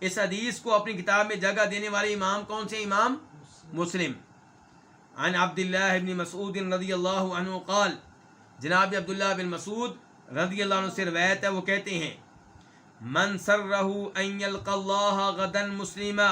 اس حدیث کو اپنی کتاب میں جگہ دینے والے امام کون سے؟ امام مسلم۔ عن عبداللہ بن مسعود رضی اللہ عنہ قال، جناب عبداللہ بن مسعود رضی اللہ عنہ سے روایت ہے، وہ کہتے ہیں من سرہ ان یلقى اللہ غدا مسلما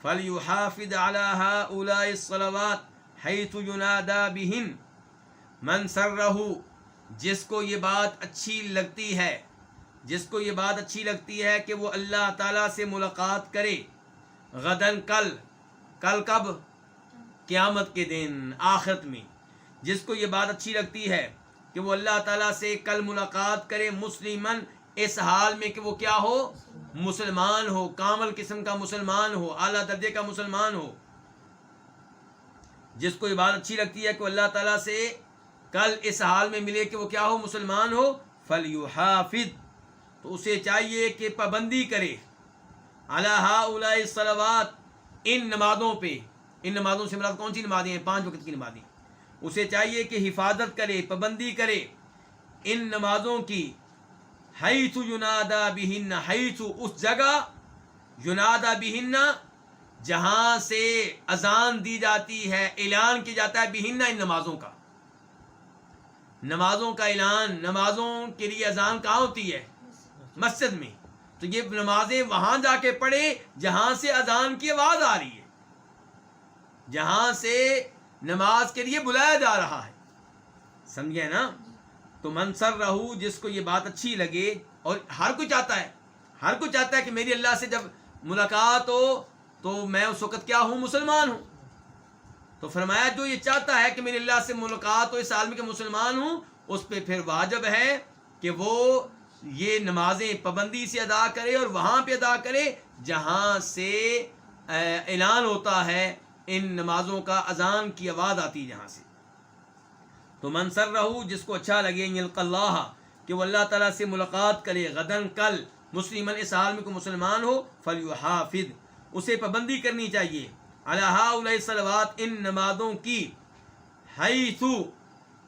فلیحافظ علی ہؤلاء الصلوات حیث ینادی بہن۔ من سرہ، جس کو یہ بات اچھی لگتی ہے، جس کو یہ بات اچھی لگتی ہے کہ وہ اللہ تعالیٰ سے ملاقات کرے، غدن کل، کل کب؟ قیامت کے دن، آخرت میں، جس کو یہ بات اچھی لگتی ہے کہ وہ اللہ تعالیٰ سے کل ملاقات کرے، مسلمن، اس حال میں کہ وہ کیا ہو؟ مسلمان ہو، کامل قسم کا مسلمان ہو، اعلیٰ درجے کا مسلمان ہو۔ جس کو یہ بات اچھی لگتی ہے کہ وہ اللہ تعالیٰ سے کل اس حال میں ملے کہ وہ کیا ہو؟ مسلمان ہو، فلیحافظ، تو اسے چاہیے کہ پابندی کرے، علی ہؤلاء الصلوات، ان نمازوں پہ۔ ان نمازوں سے مراد کون سی نمازیں ہیں؟ 5 وقت کی نمازیں۔ اسے چاہیے کہ حفاظت کرے، پابندی کرے ان نمازوں کی، حیث ینادی بہن، حیث، اس جگہ، ینادی بہن، جہاں سے اذان دی جاتی ہے، اعلان کیا جاتا ہے، بہن، ان نمازوں کا، نمازوں کا اعلان، نمازوں کے لیے اذان کہاں ہوتی ہے؟ مسجد میں۔ تو یہ نمازیں وہاں جا کے پڑھے جہاں سے اذان کی آواز آ رہی ہے، جہاں سے نماز کے لیے بلایا جا رہا ہے، سمجھے نا؟ تو منصر رہو، جس کو یہ بات اچھی لگے، اور ہر کوئی چاہتا ہے، ہر کوئی چاہتا ہے کہ میری اللہ سے جب ملاقات ہو تو میں اس وقت کیا ہوں؟ مسلمان ہوں۔ تو فرمایا جو یہ چاہتا ہے کہ میری اللہ سے ملاقات ہو اس حال میں کہ مسلمان ہوں، اس پہ پھر واجب ہے کہ وہ یہ نمازیں پابندی سے ادا کرے، اور وہاں پہ ادا کرے جہاں سے اعلان ہوتا ہے ان نمازوں کا، اذان کی آواز آتی ہے جہاں سے۔ تو منصر رہو، جس کو اچھا لگے، یلقى اللہ، کہ وہ اللہ تعالیٰ سے ملاقات کرے، غدن کل، مسلمن، اس حال میں کہ مسلمان ہو، فلیحافظ، اسے پابندی کرنی چاہیے، علی ہؤلاء الصلوات، ان نمازوں کی، حیث،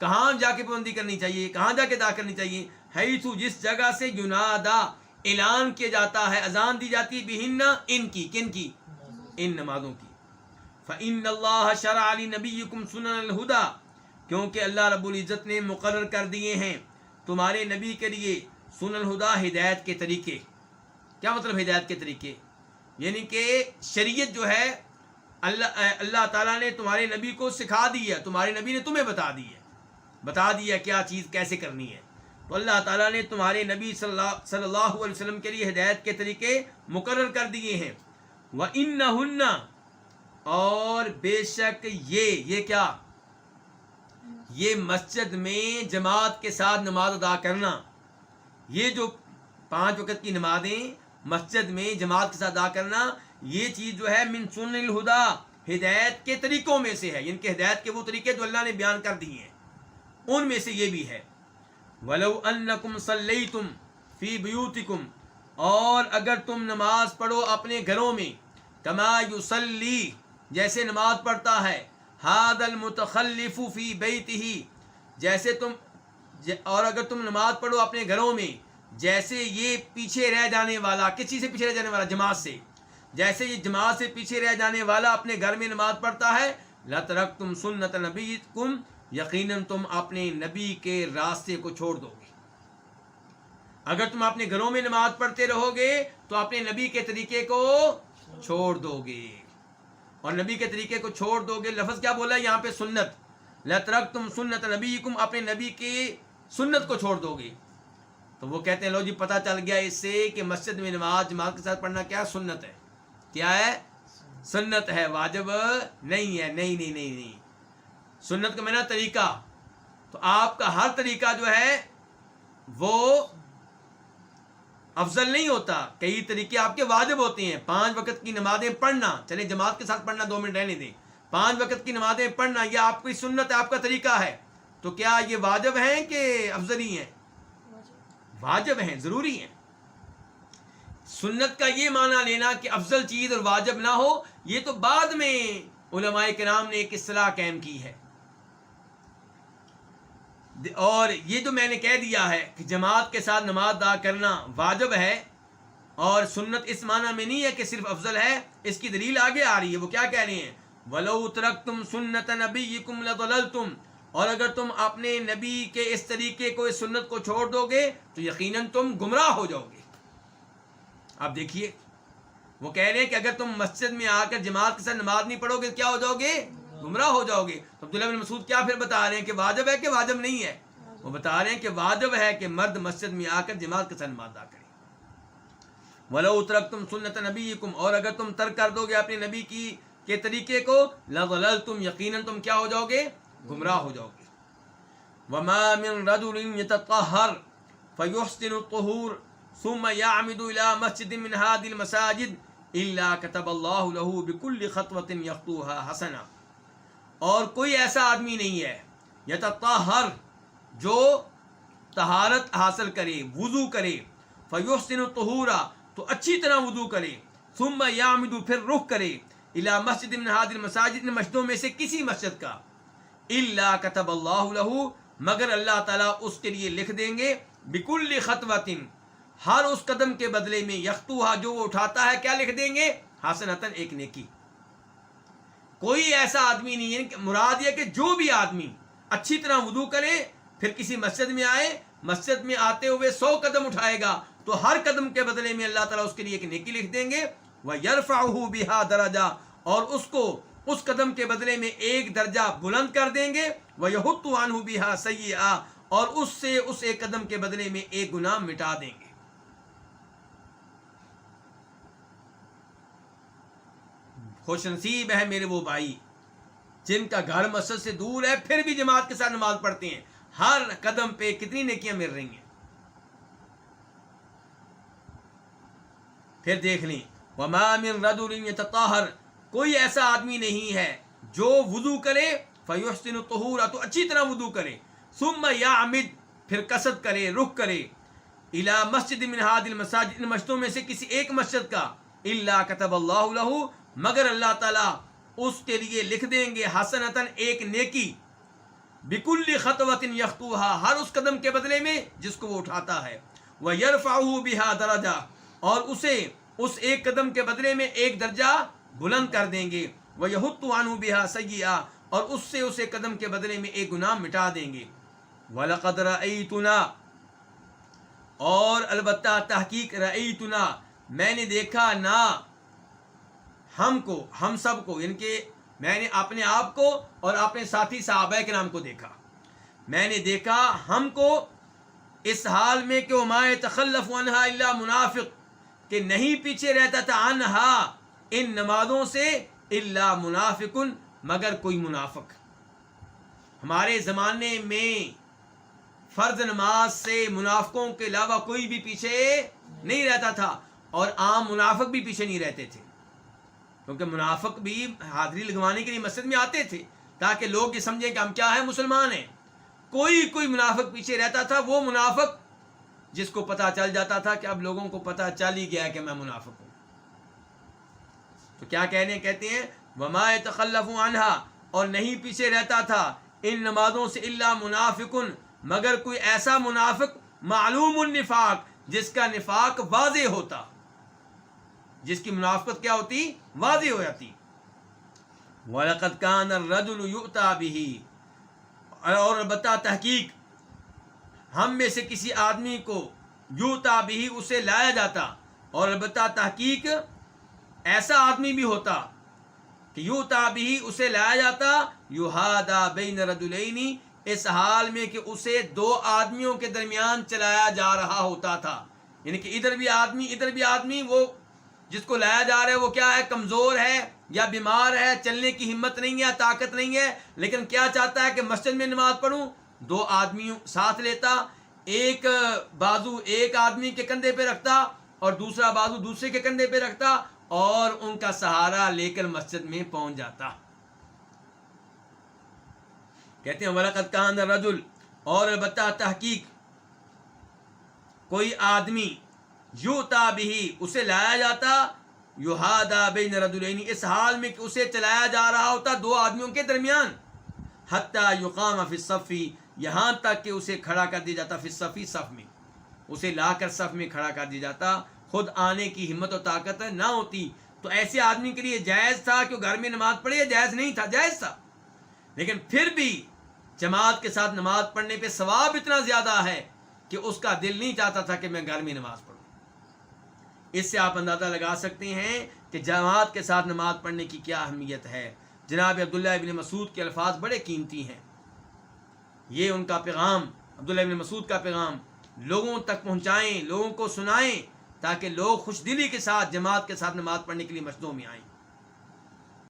کہاں جا کے پابندی کرنی چاہیے، کہاں جا کے ادا کرنی چاہیے؟ حیث، جس جگہ سے ینادی، اعلان کیا جاتا ہے، اذان دی جاتی، بہن، ان کی، کن کی؟ ان نمازوں کی۔ فإن اللہ شرع لنبیکم سنن الہدی، کیونکہ اللہ رب العزت نے مقرر کر دیے ہیں تمہارے نبی کے لیے سنن الہدی، ہدایت کے طریقے۔ کیا مطلب ہدایت کے طریقے؟ یعنی کہ شریعت جو ہے اللہ تعالیٰ نے تمہارے نبی کو سکھا دی ہے، تمہارے نبی نے تمہیں بتا دیا کیا چیز کیسے کرنی ہے۔ تو اللہ تعالیٰ نے تمہارے نبی صلی اللہ علیہ وسلم کے لیے ہدایت کے طریقے مقرر کر دیے ہیں۔ وَإِنَّهُنَّ، اور بے شک یہ کیا؟ یہ مسجد میں جماعت کے ساتھ نماز ادا کرنا، یہ جو 5 وقت کی نمازیں مسجد میں جماعت کے ساتھ ادا کرنا، یہ چیز جو ہے من سنن الہدی، ہدایت کے طریقوں میں سے ہے، یعنی کہ ہدایت کے وہ طریقے جو اللہ نے بیان کر دیے ہیں ان میں سے یہ بھی ہے۔ وَلَوْ أَنَّكُمْ صَلَّيْتُمْ فِي بُيُوتِكُمْ، اور اگر تم نماز پڑھو اپنے گھروں میں، كَمَا يُصَلِّي، جیسے نماز پڑھتا ہے، هَذَا الْمُتَخَلِّفُ فِي بَيْتِهِ، جیسے اور اگر تم نماز پڑھو اپنے گھروں میں جیسے یہ پیچھے رہ جانے والا، کس چیز سے پیچھے رہ جانے والا؟ جماعت سے، جیسے یہ جماعت سے پیچھے رہ جانے والا اپنے گھر میں نماز پڑھتا ہے، لَتَرَكْتُمْ سُنَّةَ نَبِيِّكُمْ، یقیناً تم اپنے نبی کے راستے کو چھوڑ دو گے۔ اگر تم اپنے گھروں میں نماز پڑھتے رہو گے تو اپنے نبی کے طریقے کو چھوڑ دو گے، اور نبی کے طریقے کو چھوڑ دو گے، لفظ کیا بولا ہے یہاں پہ؟ سنت، لَتَرَكْتُمْ سُنَّةَ نَبِيِّكُمْ، اپنے نبی کی سنت کو چھوڑ دو گے۔ تو وہ کہتے ہیں لو جی پتہ چل گیا اس سے کہ مسجد میں نماز جماعت کے ساتھ پڑھنا کیا؟ سنت ہے۔ کیا ہے؟ سنت ہے، واجب نہیں ہے۔ نہیں، سنت کا معنی طریقہ، تو آپ کا ہر طریقہ جو ہے وہ افضل نہیں ہوتا، کئی طریقے آپ کے واجب ہوتے ہیں۔ 5 وقت کی نمازیں پڑھنا، چلے جماعت کے ساتھ پڑھنا 2 منٹ رہنے دیں، 5 وقت کی نمازیں پڑھنا یہ آپ کی سنت ہے، آپ کا طریقہ ہے، تو کیا یہ واجب ہیں کہ افضلی ہیں؟ واجب ہیں، ضروری ہیں۔ سنت کا یہ معنی لینا کہ افضل چیز اور واجب نہ ہو، یہ تو بعد میں علماء کرام نے ایک اصطلاح قائم کی ہے۔ اور یہ جو میں نے کہہ دیا ہے کہ جماعت کے ساتھ نماز ادا کرنا واجب ہے، اور سنت اس معنی میں نہیں ہے کہ صرف افضل ہے، اس کی دلیل آگے آ رہی ہے. وہ کیا کہہ رہے ہیں؟ وَلَوْ تَرَكْتُمْ سُنَّةَ نَبِيِّكُمْ لَضَلَلْتُمْ، اور اگر تم اپنے نبی کے اس طریقے کو، اس سنت کو چھوڑ دو گے تو یقیناً تم گمراہ ہو جاؤ گے. آپ دیکھیے وہ کہہ رہے ہیں کہ اگر تم مسجد میں آ کر جماعت کے ساتھ نماز نہیں پڑھو گے کیا ہو جاؤ گے؟ گمراہ ہو جاؤ گے. تو عبداللہ بن مسعود کیا پھر بتا رہے ہیں کہ واجب ہے کہ واجب نہیں ہے؟ وہ بتا رہے ہیں کہ واجب ہے کہ مرد مسجد میں آ کر جماعت کے ساتھ نماز ادا کریں. وَلَوْ تَرَكْتُمْ سُنَّةَ نَبِيِّكُمْ، اور اگر تم ترک کر دو گے اپنے نبی کے طریقے کو، لَضَلَلْتُمْ، یقیناً تم کیا ہو جاؤ گے؟ گمراہ ہو جاؤ گے. وَمَا مِن رَجُلٍ يَتَطَهَّرُ فَيُحْسِنُ الطُّهُورَ ثُمَّ يَعْمِدُ إِلَى مَسْجِدٍ مِّنْ هَذِهِ الْمَسَاجِدِ إِلَّا كَتَبَ اللَّهُ لَهُ بِكُلِّ خَطْوَةٍ يَخْطُوهَا حَسَنَةً. اور کوئی ایسا آدمی نہیں ہے یتطہر، جو طہارت حاصل کرے، وضو کرے، فیحسن الطہور، تو اچھی طرح وضو کرے، ثم یعمد، پھر رخ کرے، الی مسجد من هذه المساجد، ان مسجدوں میں سے کسی مسجد کا، الا كتب اللہ له، مگر اللہ تعالیٰ اس کے لیے لکھ دیں گے، بکل خطوۃ، ہر اس قدم کے بدلے میں، یخطوہا، جو وہ اٹھاتا ہے، کیا لکھ دیں گے؟ حسنۃ، ایک نیکی. کوئی ایسا آدمی نہیں ہے، مراد یہ کہ جو بھی آدمی اچھی طرح وضو کرے، پھر کسی مسجد میں آئے، مسجد میں آتے ہوئے 100 قدم اٹھائے گا تو ہر قدم کے بدلے میں اللہ تعالیٰ اس کے لیے ایک نیکی لکھ دیں گے. وَيَرْفَعُهُ بِهَا دَرَجَةً، اور اس کو اس قدم کے بدلے میں ایک درجہ بلند کر دیں گے. وَيَحُطُّ عَنْهُ بِهَا سَيِّئَةً، اور اس سے اس ایک قدم کے بدلے میں ایک گناہ مٹا دیں گے. خوش نصیب ہے میرے وہ بھائی جن کا گھر مسجد سے دور ہے، پھر بھی جماعت کے ساتھ نماز پڑھتے ہیں. ہر قدم پہ کتنی نیکیاں مل رہی ہیں. پھر دیکھ لیں، وَمَا مِن رَجُلٍ يَتَطَهَّرُ، کوئی ایسا آدمی نہیں ہے جو وضو کرے، فَيُحْسِنُ الطُّهُورَ، تو اچھی طرح وضو کرے، ثُمَّ يَعْمِدْ، پھر قصد کرے، رخ کرے، إِلَى مَسْجِدٍ مِّنْ هَذِهِ الْمَسَاجِدِ، ان مسجدوں میں سے کسی ایک مسجد کا، إِلَّا كَتَبَ اللَّهُ لَهُ، مگر اللہ تعالیٰ اس کے لیے لکھ دیں گے، حسنۃ، ایک نیکی، بکل خطوۃ یخطوها، ہر اس قدم کے بدلے میں جس کو وہ اٹھاتا ہے. وَيَرْفَعُهُ بِهَا دَرَجَةً، اور اسے اس ایک قدم کے بدلے میں ایک درجہ بلند کر دیں گے. وَيَحُطُّ عَنْهُ بِهَا سَيِّئَةً، اور اس سے اس ایک قدم کے بدلے میں ایک گناہ مٹا دیں گے. وَلَقَدْ رَأَيْتُنَا، اور البتہ تحقیق، رأیتنا، میں نے دیکھا، نا ہم کو، ہم سب کو، یعنی کہ میں نے اپنے آپ کو اور اپنے ساتھی صحابہ کرام کو دیکھا. میں نے دیکھا ہم کو اس حال میں کہ وَمَا يَتَخَلَّفُ عَنْهَا إِلَّا مُنَافِقٌ، کہ نہیں پیچھے رہتا تھا، عنہا، ان نمازوں سے، الا منافقن، مگر کوئی منافق. ہمارے زمانے میں فرض نماز سے منافقوں کے علاوہ کوئی بھی پیچھے نہیں رہتا تھا، اور عام منافق بھی پیچھے نہیں رہتے تھے، کیونکہ منافق بھی حاضری لگوانے کے لیے مسجد میں آتے تھے تاکہ لوگ یہ سمجھیں کہ ہم کیا ہیں، مسلمان ہیں. کوئی منافق پیچھے رہتا تھا، وہ منافق جس کو پتہ چل جاتا تھا کہ اب لوگوں کو پتہ چل ہی گیا کہ میں منافق ہوں. تو کیا کہتے ہیں وَمَا يَتَخَلَّفُ عَنْهَا، اور نہیں پیچھے رہتا تھا ان نمازوں سے، الا منافقن، مگر کوئی ایسا منافق، معلوم النفاق، جس کا نفاق واضح ہوتا، جس کی منافقت کیا ہوتی؟ واضح ہو جاتی. وَلَقَدْ كَانَ الرَّجُلُ يُؤْتَى بِهِ، اور البتہ تحقیق ہم میں سے کسی آدمی کو، یؤتیٰ بہ، اسے لایا جاتا، اور البتہ تحقیق ایسا آدمی بھی ہوتا کہ یؤتیٰ بہ، اسے لایا جاتا، یحادیٰ بین رجلین، اس حال میں کہ اسے 2 آدمیوں کے درمیان چلایا جا رہا ہوتا تھا. یعنی کہ ادھر بھی آدمی، وہ جس کو لایا جا رہا ہے وہ کیا ہے؟ کمزور ہے یا بیمار ہے، چلنے کی ہمت نہیں ہے، طاقت نہیں ہے، لیکن کیا چاہتا ہے کہ مسجد میں نماز پڑھوں. 2 آدمیوں ساتھ لیتا، ایک بازو ایک آدمی کے کندھے پہ رکھتا اور دوسرا بازو دوسرے کے کندھے پہ رکھتا، اور ان کا سہارا لے کر مسجد میں پہنچ جاتا. کہتے ہیں وَلَقَدْ كَانَ الرَّجُلُ، اور البتہ تحقیق کوئی آدمی، یؤتیٰ بہ، اسے لایا جاتا، یحادیٰ بین رجلین، اس حال میں کہ اسے چلایا جا رہا ہوتا 2 آدمیوں کے درمیان، حتیٰ یقام فی الصف، یہاں تک کہ اسے کھڑا کر دیا جاتا، فی الصف، صف میں، اسے لا کر صف میں کھڑا کر دیا جاتا. خود آنے کی ہمت و طاقت نہ ہوتی تو ایسے آدمی کے لیے جائز تھا کہ وہ گھر میں نماز پڑھے، یا جائز نہیں تھا؟ جائز تھا. لیکن پھر بھی جماعت کے ساتھ نماز پڑھنے پہ ثواب اتنا زیادہ ہے کہ اس کا دل نہیں چاہتا تھا کہ میں گھر میں نماز پڑھوں. اس سے آپ اندازہ لگا سکتے ہیں کہ جماعت کے ساتھ نماز پڑھنے کی کیا اہمیت ہے. جناب عبداللہ ابن مسعود کے الفاظ بڑے قیمتی ہیں. یہ ان کا پیغام، عبداللہ ابن مسعود کا پیغام لوگوں تک پہنچائیں، لوگوں کو سنائیں، تاکہ لوگ خوش دلی کے ساتھ جماعت کے ساتھ نماز پڑھنے کے لیے مسجدوں میں آئیں.